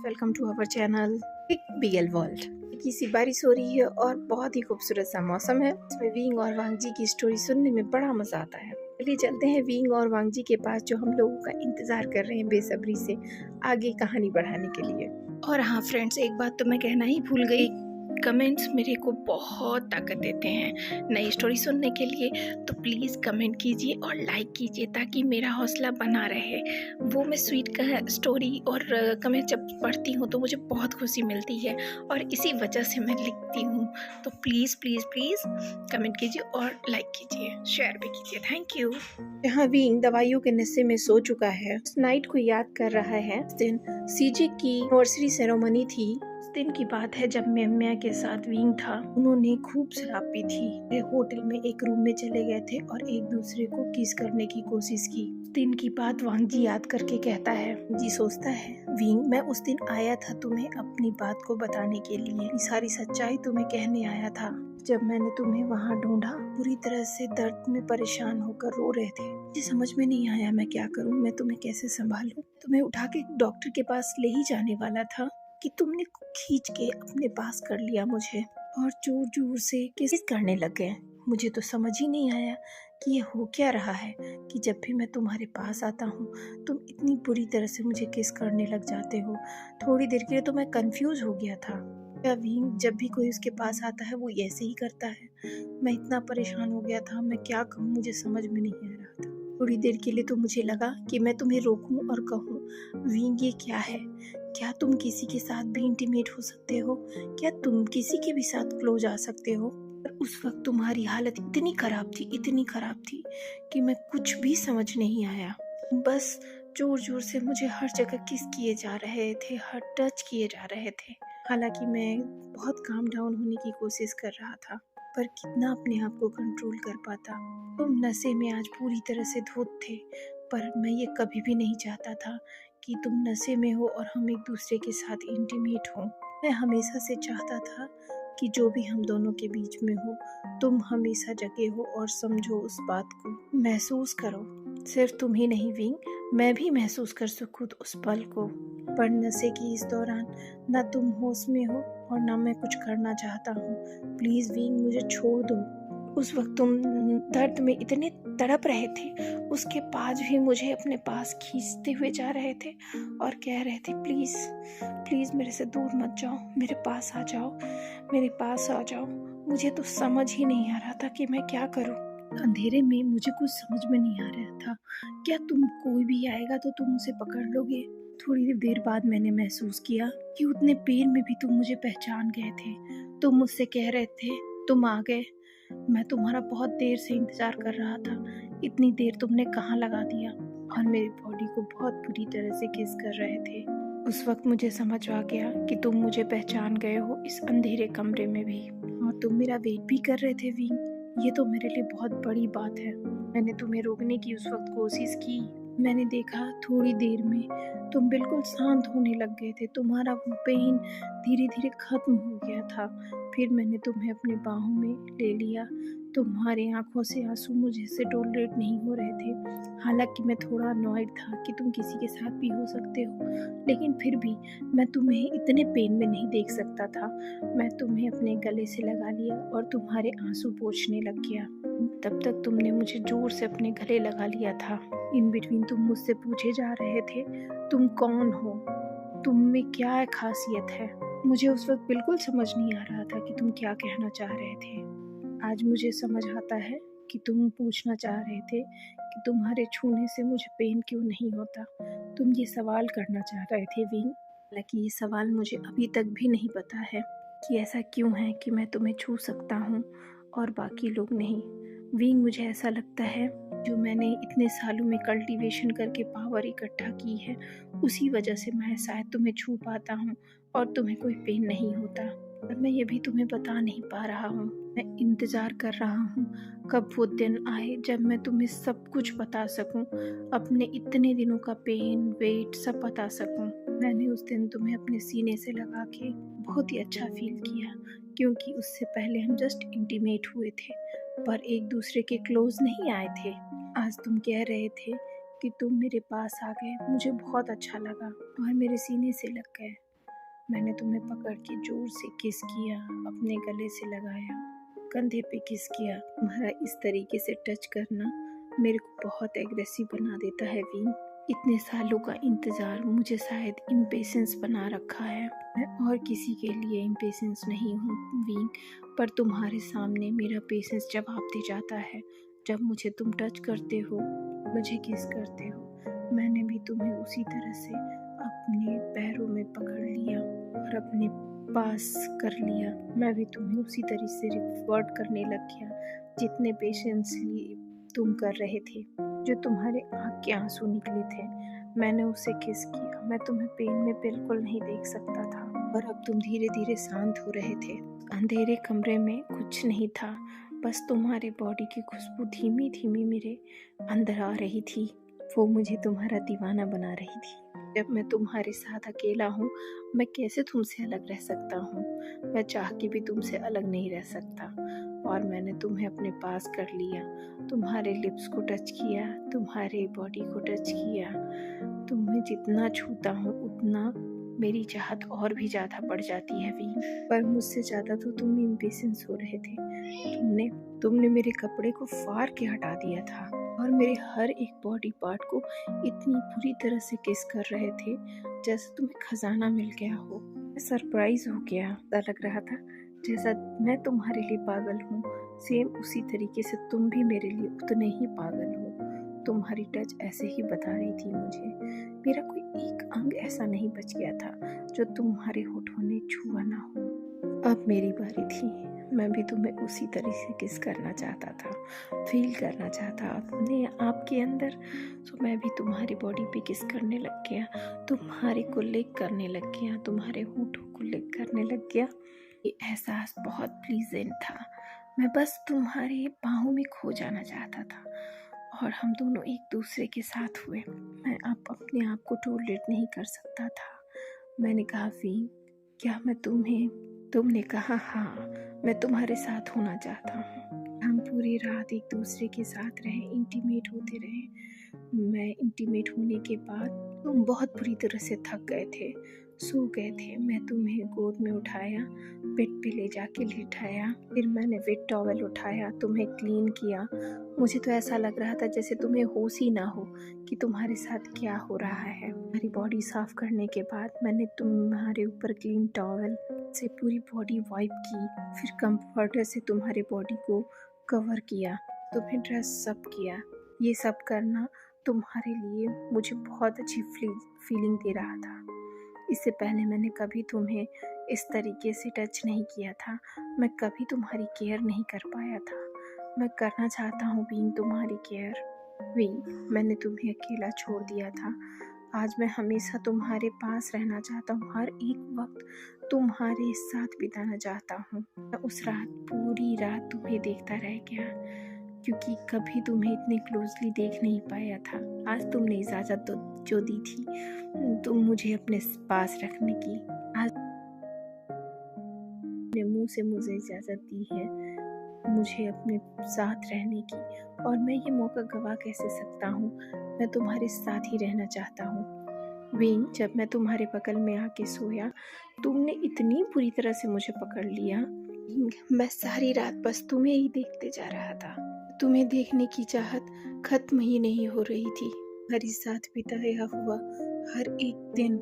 Welcome to our channel एक BL world. की सी बारिश हो रही है और बहुत ही खूबसूरत सा मौसम है। इसमें विंग और वांग जी की स्टोरी सुनने में बड़ा मजा आता है। चलिए चलते हैं विंग और वांग जी के पास, जो हम लोगों का इंतजार कर रहे हैं बेसब्री से आगे कहानी बढ़ाने के लिए। और हाँ फ्रेंड्स, एक बात तो मैं कहना ही भूल गई, कमेंट्स मेरे को बहुत ताकत देते हैं नई स्टोरी सुनने के लिए। तो प्लीज़ कमेंट कीजिए और लाइक कीजिए ताकि मेरा हौसला बना रहे। वो मैं स्वीट का स्टोरी और कमेंट जब पढ़ती हूँ तो मुझे बहुत खुशी मिलती है और इसी वजह से मैं लिखती हूँ। तो प्लीज़ प्लीज़ प्लीज़ कमेंट कीजिए और लाइक कीजिए, शेयर भी कीजिए। Thank you. जहाँ विंग दवाइयों के नशे में सो चुका है, उस नाइट को याद कर रहा है। उस दिन सीजे की एनिवर्सरी सेरेमनी थी। उस दिन की बात है जब मेम्या के साथ विंग था। उन्होंने खूब शराब पी थी। वे होटल में एक रूम में चले गए थे और एक दूसरे को किस करने की कोशिश की। उस दिन की बात वांग जी याद करके कहता है, जी सोचता है, विंग मैं उस दिन आया था तुम्हें अपनी बात को बताने के लिए, सारी सच्चाई तुम्हें कहने आया था। जब मैंने तुम्हें वहाँ ढूंढा, पूरी तरह से दर्द में परेशान होकर रो रहे थे। मुझे समझ में नहीं आया मैं क्या करूँ, मैं तुम्हें कैसे संभालूं। तुम्हें उठा के डॉक्टर के पास ले ही जाने वाला था कि तुमने खींच के अपने पास कर लिया मुझे और जोर जोर से किस करने लग गए। मुझे तो समझ ही नहीं आया कि ये हो क्या रहा है कि जब भी मैं तुम्हारे पास आता हूँ तुम इतनी बुरी तरह से मुझे किस करने लग जाते हो। थोड़ी देर के लिए तो मैं कंफ्यूज हो गया था। क्या विंग जब भी कोई उसके पास आता है वो ऐसे ही करता है? मैं इतना परेशान हो गया था, मैं क्या कहूँ मुझे समझ में नहीं आ रहा था। थोड़ी देर के लिए तो मुझे लगा कि मैं तुम्हें रोकूं और कहूँ, विंग ये क्या है? क्या तुम किसी के साथ भी इंटीमेट हो सकते हो? क्या तुम किसी के भी साथ क्लोज आ सकते हो? पर उस वक्त तुम्हारी हालत इतनी खराब थी कि मैं कुछ भी समझ नहीं आया। बस जोर जोर से मुझे हर जगह किस किए जा रहे थे, हर टच किए जा रहे थे। हालांकि मैं बहुत काम डाउन होने की कोशिश कर रहा था, पर कितना अपने आप को कंट्रोल कर पाता। तुम नशे में आज पूरी तरह से धुत थे, पर मैं ये कभी भी नहीं चाहता था कि तुम नशे में हो और हम एक दूसरे के साथ इंटीमेट हो। मैं हमेशा से चाहता था कि जो भी हम दोनों के बीच में हो, तुम हमेशा जगे हो और समझो उस बात को, महसूस करो। सिर्फ तुम ही नहीं विंग, मैं भी महसूस कर सकूं उस पल को। पर नशे की इस दौरान ना तुम होश में हो और ना मैं कुछ करना चाहता हूँ। प्लीज विंग मुझे छोड़ दो। उस वक्त तुम दर्द में इतने तड़प रहे थे, उसके बाद भी मुझे अपने पास खींचते हुए जा रहे थे और कह रहे थे, प्लीज प्लीज मेरे से दूर मत जाओ, मेरे पास आ जाओ, मेरे पास आ जाओ। मुझे तो समझ ही नहीं आ रहा था कि मैं क्या करूं। अंधेरे में मुझे कुछ समझ में नहीं आ रहा था। क्या तुम कोई भी आएगा तो तुम उसे पकड़ लोगे? थोड़ी देर बाद मैंने महसूस किया कि उतने पेड़ में भी तुम मुझे पहचान गए थे। तुम मुझसे कह रहे थे, तुम आ गए। मैं तुम्हारा बहुत देर से इंतजार कर रहा था। इतनी देर तुमने कहाँ लगा दिया? और मेरी बॉडी को बहुत बुरी तरह से किस कर रहे थे। उस वक्त मुझे समझ आ गया कि तुम मुझे पहचान गए हो इस अंधेरे कमरे में भी, और तुम मेरा वेट भी कर रहे थे विंग। ये तो मेरे लिए बहुत बड़ी बात है। मैंने तुम्हें रोकने की उस वक्त कोशिश की। मैंने देखा थोड़ी देर में तुम बिल्कुल शांत होने लग गए थे, तुम्हारा वो पेन धीरे धीरे खत्म हो गया था। फिर मैंने तुम्हें अपनी बाहों में ले लिया। तुम्हारी आंखों से आंसू मुझे से टॉलरेट नहीं हो रहे थे। हालांकि मैं थोड़ा अनॉयड था कि तुम किसी के साथ भी हो सकते हो, लेकिन फिर भी मैं तुम्हें इतने पेन में नहीं देख सकता था। मैं तुम्हें अपने गले से लगा लिया और तुम्हारे आंसू पोंछने लग गया। तब तक तुमने मुझे जोर से अपने गले लगा लिया था। इन बिटवीन तुम मुझसे पूछे जा रहे थे, तुम कौन हो, तुम में क्या खासियत है। मुझे उस वक्त बिल्कुल समझ नहीं आ रहा था कि तुम क्या कहना चाह रहे थे। आज मुझे समझ आता है कि तुम पूछना चाह रहे थे कि तुम्हारे छूने से मुझे पेन क्यों नहीं होता। तुम ये सवाल करना चाह रहे थे विंग। हालांकि ये सवाल मुझे अभी तक भी नहीं पता है कि ऐसा क्यों है कि मैं तुम्हें छू सकता हूँ और बाकी लोग नहीं। विंग मुझे ऐसा लगता है जो मैंने इतने सालों में कल्टीवेशन करके पावर इकट्ठा की है, उसी वजह से मैं शायद तुम्हें छू पाता हूँ और तुम्हें कोई पेन नहीं होता। पर मैं ये भी तुम्हें बता नहीं पा रहा हूँ। मैं इंतजार कर रहा हूँ कब वो दिन आए जब मैं तुम्हें सब कुछ बता सकूं, अपने इतने दिनों का पेन वेट सब बता सकूं। मैंने उस दिन तुम्हें अपने सीने से लगा के बहुत ही अच्छा फील किया, क्योंकि उससे पहले हम जस्ट इंटीमेट हुए थे पर एक दूसरे के क्लोज नहीं आए थे। आज तुम कह रहे थे कि तुम मेरे पास आ गए, मुझे बहुत अच्छा लगा और मेरे सीने से लग गए। मैंने तुम्हें पकड़ के जोर से किस किया, अपने गले से लगाया, कंधे पे किस किया। तुम्हारा इस तरीके से टच करना मेरे को बहुत एग्रेसिव बना देता है विंग। इतने सालों का इंतज़ार मुझे शायद इम्पेशेंस बना रखा है। मैं और किसी के लिए इम्पेशेंस नहीं हूँ विंग, पर तुम्हारे सामने मेरा पेशेंस जवाब दे जाता है। जब मुझे तुम टच करते हो, मुझे किस करते हो, मैंने भी तुम्हें उसी तरह से अपने पैरों में पकड़ लिया और अपने पास कर लिया। मैं भी तुम्हें उसी तरह से रिवर्ट करने लग गया जितने पेशेंसली तुम कर रहे थे। जो तुम्हारे आँख के आंसू निकले थे, मैंने उसे किस किया। मैं तुम्हें पेन में बिल्कुल नहीं देख सकता था और अब तुम धीरे धीरे शांत हो रहे थे। अंधेरे कमरे में कुछ नहीं था, बस तुम्हारे बॉडी की खुशबू धीमी धीमी मेरे अंदर आ रही थी। वो मुझे तुम्हारा दीवाना बना रही थी। जब मैं तुम्हारे साथ अकेला हूँ, मैं कैसे तुमसे अलग रह सकता हूँ। मैं चाह के भी तुमसे अलग नहीं रह सकता। और मैंने तुम्हें अपने पास कर लिया, तुम्हारे लिप्स को टच किया, तुम्हारे बॉडी को टच किया। तुम्हें जितना छूता हूँ उतना मेरी चाहत और भी ज़्यादा बढ़ जाती है वी। पर मुझसे ज़्यादा तो तुम इम्पेशेंस हो रहे थे। तुमने मेरे कपड़े को फाड़ के हटा दिया था और मेरे हर एक बॉडी पार्ट को इतनी बुरी तरह से किस कर रहे थे जैसे तुम्हें खजाना मिल गया हो। मैं सरप्राइज हो गया। ऐसा लग रहा था जैसा मैं तुम्हारे लिए पागल हूँ, सेम उसी तरीके से तुम भी मेरे लिए उतने ही पागल हो। तुम्हारी टच ऐसे ही बता रही थी मुझे। मेरा कोई एक अंग ऐसा नहीं बच गया था जो तुम्हारे होठों ने छुआ ना हो। अब मेरी बारी थी। मैं भी तुम्हें उसी तरह से किस करना चाहता था, फील करना चाहता अपने आप के अंदर। तो मैं भी तुम्हारी बॉडी पे किस करने लग गया, तुम्हारे को लिक करने लग गया, तुम्हारे होठों को लिक करने लग गया। ये एहसास बहुत प्लीजेंट था। मैं बस तुम्हारे बाहों में खो जाना चाहता था और हम दोनों एक दूसरे के साथ हुए। मैं अब अपने आप को टॉलरेट नहीं कर सकता था। मैंने कहा वी, क्या मैं तुमने कहा हाँ, मैं तुम्हारे साथ होना चाहता हूँ। हम पूरी रात एक दूसरे के साथ रहे, इंटीमेट होते रहे। मैं इंटीमेट होने के बाद तुम बहुत बुरी तरह से थक गए थे, सो गए थे। मैं तुम्हें गोद में उठाया, बेड पे ले जाके लिटाया, फिर मैंने वेट टॉवल उठाया, तुम्हें क्लीन किया। मुझे तो ऐसा लग रहा था जैसे तुम्हें होश ही ना हो कि तुम्हारे साथ क्या हो रहा है। तुम्हारी बॉडी साफ करने के बाद मैंने तुम्हारे ऊपर क्लीन टॉवल से पूरी बॉडी वाइप की, फिर कंफर्टर से तुम्हारे बॉडी को कवर किया, तुम्हें ड्रेस अप किया। ये सब करना तुम्हारे लिए मुझे बहुत अच्छी फीलिंग दे रहा था। इससे पहले मैंने कभी तुम्हें इस तरीके से टच नहीं किया था। मैं कभी तुम्हारी केयर नहीं कर पाया था। मैं करना चाहता हूँ बीइंग तुम्हारी केयर। वी, मैंने तुम्हें अकेला छोड़ दिया था। आज मैं हमेशा तुम्हारे पास रहना चाहता हूँ, हर एक वक्त तुम्हारे साथ बिताना चाहता हूँ। मैं उस रात पूरी रात तुम्हें देखता रह गया, क्योंकि कभी तुम्हें इतने क्लोजली देख नहीं पाया था। आज तुमने इजाज़त जो दी थी तुम मुझे अपने पास रखने की, आज अपने मुंह से मुझे इजाज़त दी है मुझे अपने साथ रहने की, और मैं ये मौका गवा कैसे सकता हूँ। मैं तुम्हारे साथ ही रहना चाहता हूँ। विंग, जब मैं तुम्हारे बगल में आके सोया, तुमने इतनी बुरी तरह से मुझे पकड़ लिया। मैं सारी रात बस तुम्हें ही देखते जा रहा था। तुम्हें देखने की चाहत खत्म ही नहीं हो रही थी। हमारे साथ बिताया हुआ हर एक दिन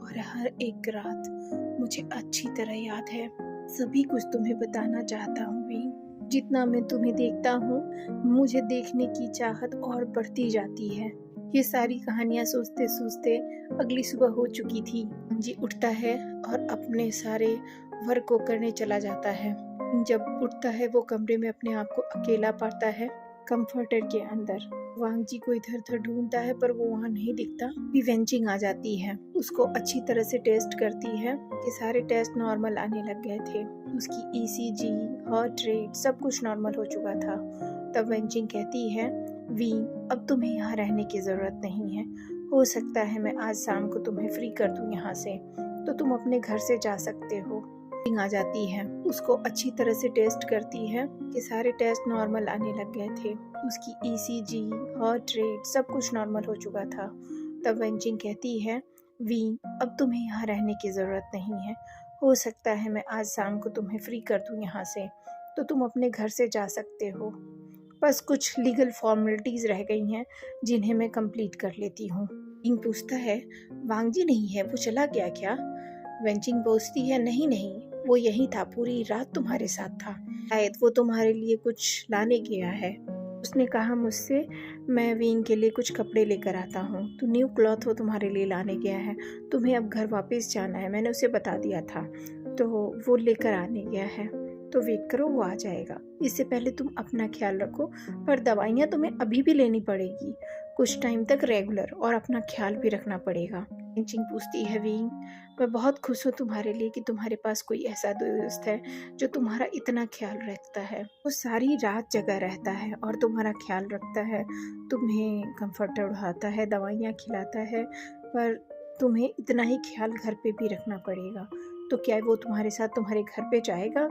और हर एक रात मुझे अच्छी तरह याद है। सभी कुछ तुम्हें बताना चाहता हूँ विंग। जितना मैं तुम्हें देखता हूँ, मुझे देखने की चाहत और बढ़ती जाती है। ये सारी कहानियाँ सोचते सोचते अगली सुबह हो चुकी थी। जी उठता है और अपने सारे वर्क को करने चला जाता है। जब उठता है वो कमरे में अपने आप को अकेला पाता है, कंफर्टर के अंदर। वांग जी को इधर उधर ढूंढता है पर वो वहाँ नहीं दिखता। वेंचिंग आ जाती है, उसको अच्छी तरह से टेस्ट करती है कि सारे टेस्ट नॉर्मल आने लग गए थे। उसकी ईसीजी, हार्ट रेट सब कुछ नॉर्मल हो चुका था। तब वेंचिंग कहती है, वी, अब तुम्हें यहाँ रहने की ज़रूरत नहीं है। हो सकता है मैं आज शाम को तुम्हें फ्री कर दूँ यहाँ से, तो तुम अपने घर से जा सकते हो। आ जाती है, उसको अच्छी तरह से टेस्ट करती है कि सारे टेस्ट नॉर्मल आने लग गए थे। उसकी ईसीजी, हार्ट रेट सब कुछ नॉर्मल हो चुका था। तब वेंचिंग कहती है, वी, अब तुम्हें यहाँ रहने की ज़रूरत नहीं है। हो सकता है मैं आज शाम को तुम्हें फ्री कर दूँ यहाँ से, तो तुम अपने घर से जा सकते हो। बस कुछ लीगल फॉर्मेलिटीज़ रह गई हैं जिन्हें मैं कंप्लीट कर लेती हूँ। विंग पूछता है, वांग जी नहीं है, वो चला गया क्या? वेंचिंग पूछती है, नहीं नहीं, वो यहीं था, पूरी रात तुम्हारे साथ था। शायद वो तुम्हारे लिए कुछ लाने गया है। उसने कहा मुझसे मैं विंग के लिए कुछ कपड़े लेकर आता हूँ, तो न्यू क्लॉथ वो तुम्हारे लिए लाने गया है। तुम्हें अब घर वापस जाना है, मैंने उसे बता दिया था, तो वो लेकर आने गया है। तो वेट करो, वो आ जाएगा। इससे पहले तुम अपना ख्याल रखो, पर दवाइयाँ तुम्हें अभी भी लेनी पड़ेगी, कुछ टाइम तक रेगुलर, और अपना ख्याल भी रखना पड़ेगा। इंचिंग पूछती है, विंग मैं बहुत खुश हूँ तुम्हारे लिए कि तुम्हारे पास कोई ऐसा दोस्त है जो तुम्हारा इतना ख्याल रखता है। वो सारी रात जगा रहता है और तुम्हारा ख्याल रखता है, तुम्हें कंफर्ट उड़ाता है, दवाइयाँ खिलाता है, पर तुम्हें इतना ही ख्याल घर पे भी रखना पड़ेगा। तो क्या वो तुम्हारे साथ तुम्हारे घर पे जाएगा?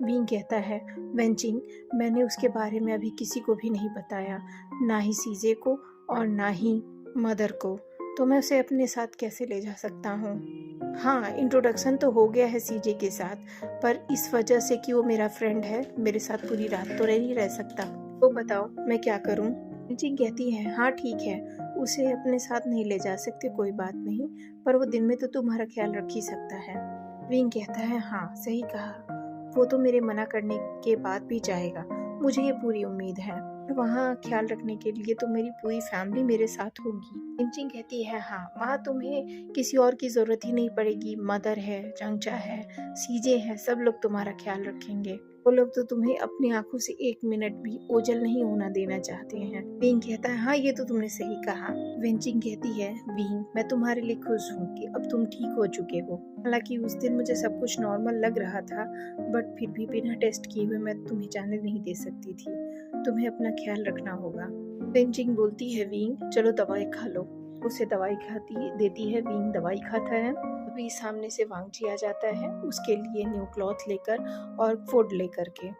विंग कहता है, वेंचिंग मैंने उसके बारे में अभी किसी को भी नहीं बताया, ना ही सीजे को और ना ही मदर को, तो मैं उसे अपने साथ कैसे ले जा सकता हूँ? हाँ, इंट्रोडक्शन तो हो गया है सीजे के साथ, पर इस वजह से कि वो मेरा फ्रेंड है, मेरे साथ पूरी रात तो नहीं रह सकता। तो बताओ मैं क्या करूँ? वेंचिंग कहती है, हाँ ठीक है, उसे अपने साथ नहीं ले जा सकते, कोई बात नहीं, पर वो दिन में तो तुम्हारा ख्याल रख ही सकता है। विंग कहता है, हाँ सही कहा, वो तो मेरे मना करने के बाद भी जाएगा, मुझे ये पूरी उम्मीद है। वहाँ ख्याल रखने के लिए तो मेरी पूरी फैमिली मेरे साथ होगी। इंचिंग कहती है, हाँ वहाँ तुम्हें किसी और की ज़रूरत ही नहीं पड़ेगी, मदर है, चंचा है, सीजे है, सब लोग तुम्हारा ख्याल रखेंगे। वो लोग तो तुम्हें अपनी आंखों से एक मिनट भी ओझल नहीं होना देना चाहते हैं। विंग कहता है, हाँ ये तो तुमने सही कहा। वेंचिंग कहती है, विंग मैं तुम्हारे लिए खुश हूँ कि अब तुम ठीक हो चुके हो। हालांकि उस दिन मुझे सब कुछ नॉर्मल लग रहा था, बट फिर भी बिना टेस्ट किए हुए मैं तुम्हें जाने नहीं दे सकती थी। तुम्हें अपना ख्याल रखना होगा। वेंचिंग बोलती है, विंग चलो दवाई खा लो। उसे दवाई खाती देती है, विंग दवाई खाता है। अभी सामने से वांग जी आ जाता है, उसके लिए न्यू क्लॉथ लेकर और फूड लेकर के।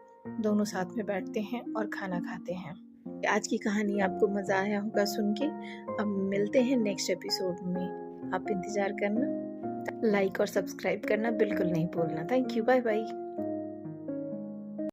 दोनों साथ में बैठते हैं और खाना खाते हैं। आज की कहानी आपको मज़ा आया होगा सुन के। अब मिलते हैं नेक्स्ट एपिसोड में, आप इंतज़ार करना। लाइक और सब्सक्राइब करना बिल्कुल नहीं भूलना। Thank you, bye bye.